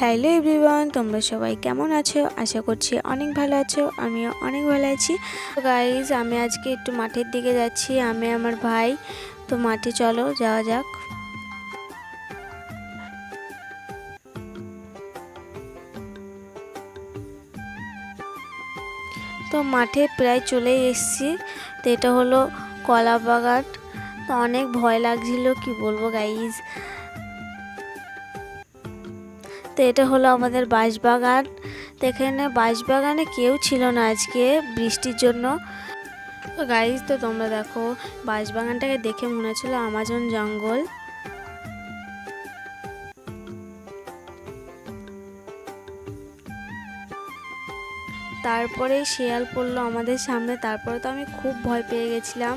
Hello everyone, তোমরা সবাই কেমন আছো? আশা করছি অনেক ভালো আছো। আমিও অনেক ভালো আছি। তো গাইজ, আমি আজকে একটু মাঠের দিকে যাচ্ছি, আমি আমার ভাই। তো মাঠে চলো যাওয়া যাক। তো মাঠে প্রায় চলে এসেছি। তো এটা হলো কলা বাগান। তো অনেক ভয় লাগছিল, কি বলবো গাইজ। তো এটা হলো আমাদের বাঁশবাগান। তো এখানে বাঁশবাগানে কেউ ছিল না আজকে বৃষ্টির জন্য। তো গাইজ, তো তোমরা দেখো, বাঁশবাগানটাকে দেখে মনে হচ্ছিল আমাজন জঙ্গল। তারপরে শিয়াল পড়লো আমাদের সামনে। তারপরে তো আমি খুব ভয় পেয়ে গেছিলাম।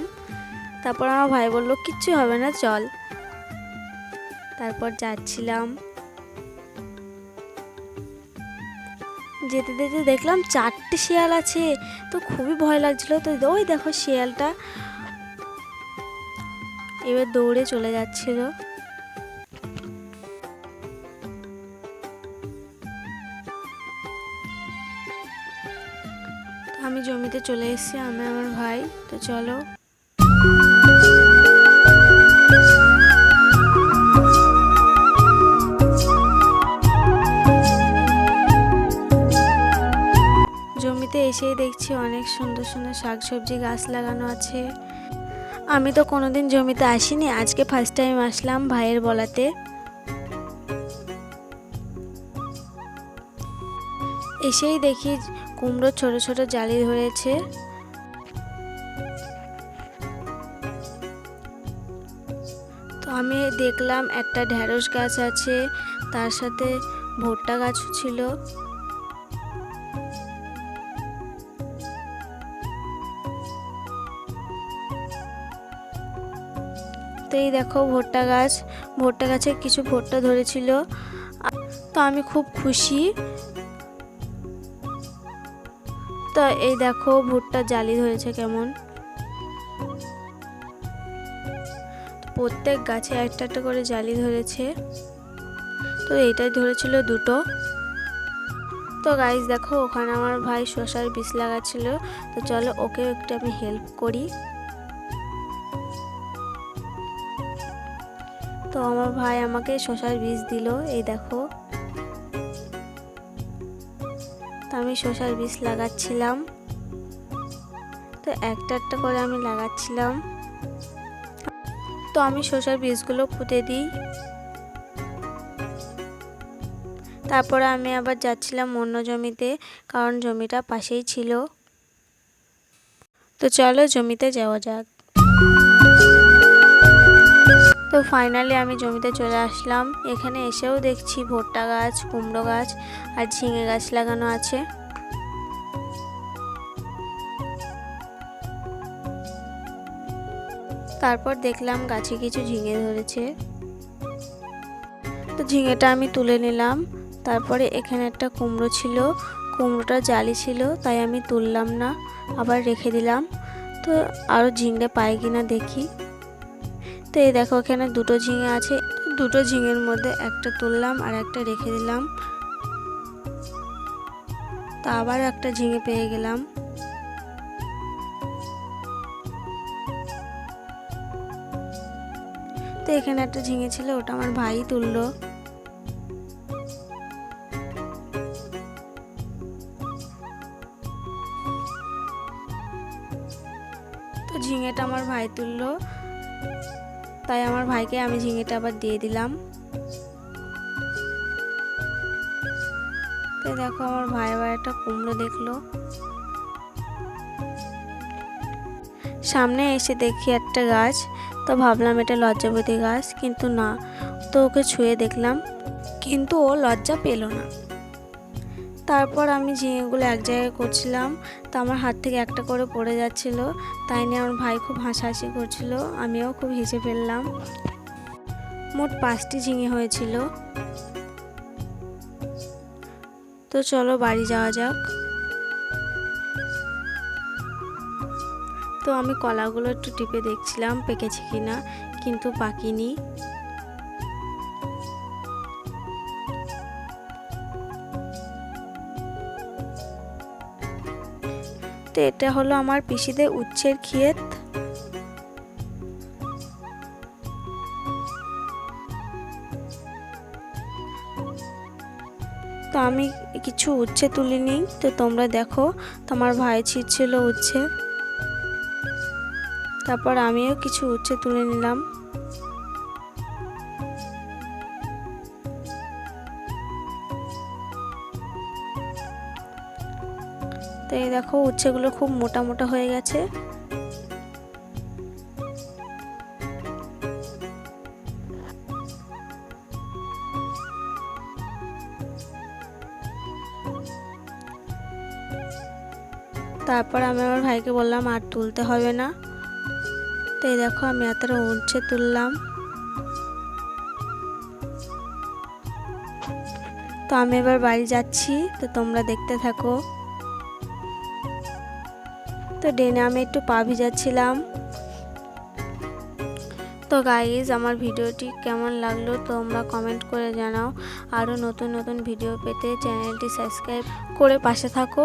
তারপর আমার ভাই বললো কিচ্ছু হবে না, চল। তারপর যাচ্ছিলাম, যেতে যেতে দেখলাম 4টে শিয়াল আছে। তো খুবই ভয় লাগছিল। তো ওই দেখো শিয়ালটা এবার দৌড়ে চলে যাচ্ছিল। আমি জমিতে চলে এসেছি, আমি আমার ভাই। তো চলো। জমিতে এসেই দেখছি অনেক সুন্দর সুন্দর শাকসবজি গাছ লাগানো আছে। আমি তো কোনোদিন জমিতে আসিনি, আজকে ফার্স্ট টাইম আসলাম ভাইয়ের বলাতে। এসেই দেখি কুমড়ো ছোট ছোট জালি ধরেছে। তো আমি দেখলাম একটা ঢেঁড়স গাছ আছে, তার সাথে ভুট্টা গাছও ছিল। তো এই দেখো ভুট্টা গাছ, ভুট্টা গাছে কিছু ভুট্টা ধরেছিল। তো আমি খুব খুশি। তো এই দেখো ভুট্টা জালি ধরেছে কেমন। প্রত্যেক গাছে একটা একটা করে জালি ধরেছে। তো এইটাই ধরেছিল দুটো। তো গাইস দেখো, ওখানে আমার ভাই শসার বীজ লাগাচ্ছিল। তো চলো ওকে একটু আমি হেল্প করি। তো আমার ভাই আমাকে শসার বীজ দিল, এই দেখো। তো আমি শসার বীজ লাগাচ্ছিলাম। তো একটা একটা করে আমি লাগাচ্ছিলাম। তো আমি শসার বীজগুলো পুঁতে দিই। তারপরে আমি আবার যাচ্ছিলাম অন্য জমিতে, কারণ জমিটা পাশেই ছিল। তো চলো জমিতে যাওয়া যাক। তো ফাইনালি আমি জমিতে চলে আসলাম। এখানে এসেও দেখছি ভুট্টা গাছ, কুমড়ো গাছ আর ঝিঙে গাছ লাগানো আছে। তারপর দেখলাম গাছে কিছু ঝিঙে ধরেছে। তো ঝিঙেটা আমি তুলে নিলাম। তারপরে এখানে একটা কুমড়ো ছিল, কুমড়োটা জালি ছিল, তাই আমি তুললাম না, আবার রেখে দিলাম। তো আরও ঝিঙে পাই কিনা দেখি। তো এই দেখো এখানে দুটো ঝিঙে আছে। দুটো ঝিঙের মধ্যে একটা তুললাম আর একটা রেখে দিলাম। তো আবার একটা ঝিঙে পেয়ে গেলাম। তো এখানে একটা ঝিঙে ছিল, ওটা আমার ভাই তুললো। তো ঝিঙেটা আমার ভাই তুললো, তাই আমার ভাইকে আমি ঝিঙেটা আবার দিয়ে দিলাম। তো দেখো আমার ভাই আবার একটা কুমড়ো দেখলো। সামনে এসে দেখি একটা গাছ। তো ভাবলাম এটা লজ্জাবতী গাছ, কিন্তু না। তো ওকে ছুঁয়ে দেখলাম, কিন্তু ও লজ্জা পেল না। তারপর আমি ঝিঙেগুলো এক জায়গায় করছিলাম। তো আমার হাত থেকে একটা করে পড়ে যাচ্ছিল, তাই নিয়ে আমার ভাই খুব হাসাহাসি করছিল, আমিও খুব হেসে ফেললাম। মোট 5টি ঝিঙে হয়েছিল। তো চলো বাড়ি যাওয়া যাক। তো আমি কলাগুলো একটু টিপে দেখছিলাম পেকেছে কিনা, কিন্তু পাকেনি। তো এটা হলো আমার পিসিদের উচ্ছের ক্ষেত। তো আমি কিছু উচ্ছে তুলে নিই, তো তোমরা দেখো তোমার ভাই ছিঁড়ছিল উচ্ছে, তারপর আমিও কিছু উচ্ছে তুলে নিলাম। তো এই দেখো উচ্ছেগুলো খুব মোটা মোটা হয়ে গেছে। তারপর আমি আমার ভাইকে বললাম আর তুলতে হবে না। তো এই দেখো আমি এতটা উচ্ছে তুললাম। তো আমি এবার বাড়ি যাচ্ছি, তো তোমরা দেখতে থাকো। তো ড্রেনে আমি একটু পা ভিজাচ্ছিলাম। তো গাইজ, আমার ভিডিওটি কেমন লাগলো তোমরা কমেন্ট করে জানাও। আরও নতুন নতুন ভিডিও পেতে চ্যানেলটি সাবস্ক্রাইব করে পাশে থাকো।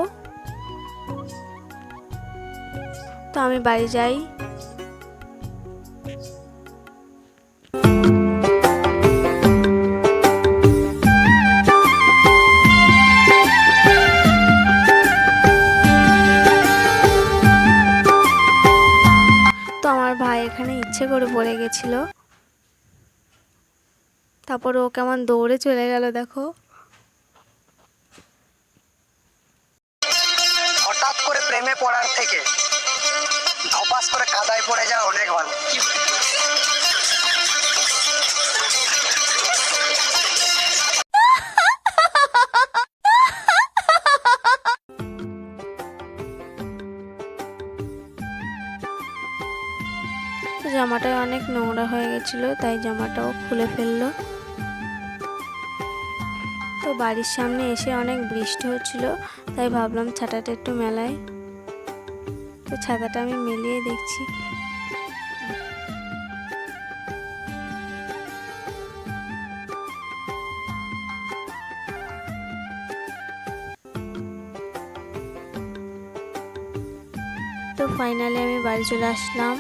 তো আমি বাড়ি যাই। তো আমার ভাই এখানে ইচ্ছে করে পড়ে গেছিল, তারপর ও কেমন দৌড়ে চলে গেল দেখো। হঠাৎ করে প্রেমে পড়ার থেকে ধপাস করে কাদায় পড়ে যাওয়া অনেক ভালো। জামাটা অনেক নোংরা হয়ে গেছিলো, তাই জামাটাও খুলে ফেললো। তো বাড়ির সামনে এসে অনেক বৃষ্টি হচ্ছিল, তাই ভাবলাম ছাতাটা একটু মেলাই। তো ছাতাটা আমি মেলিয়ে দেখছি, তো ফাইনালি আমি বাড়ি চলে আসলাম।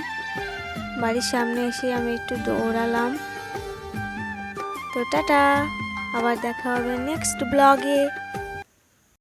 বাড়ির সামনে এসে আমি একটু দৌড়ালাম। তো টাটা, আবার দেখা হবে নেক্সট ব্লগে।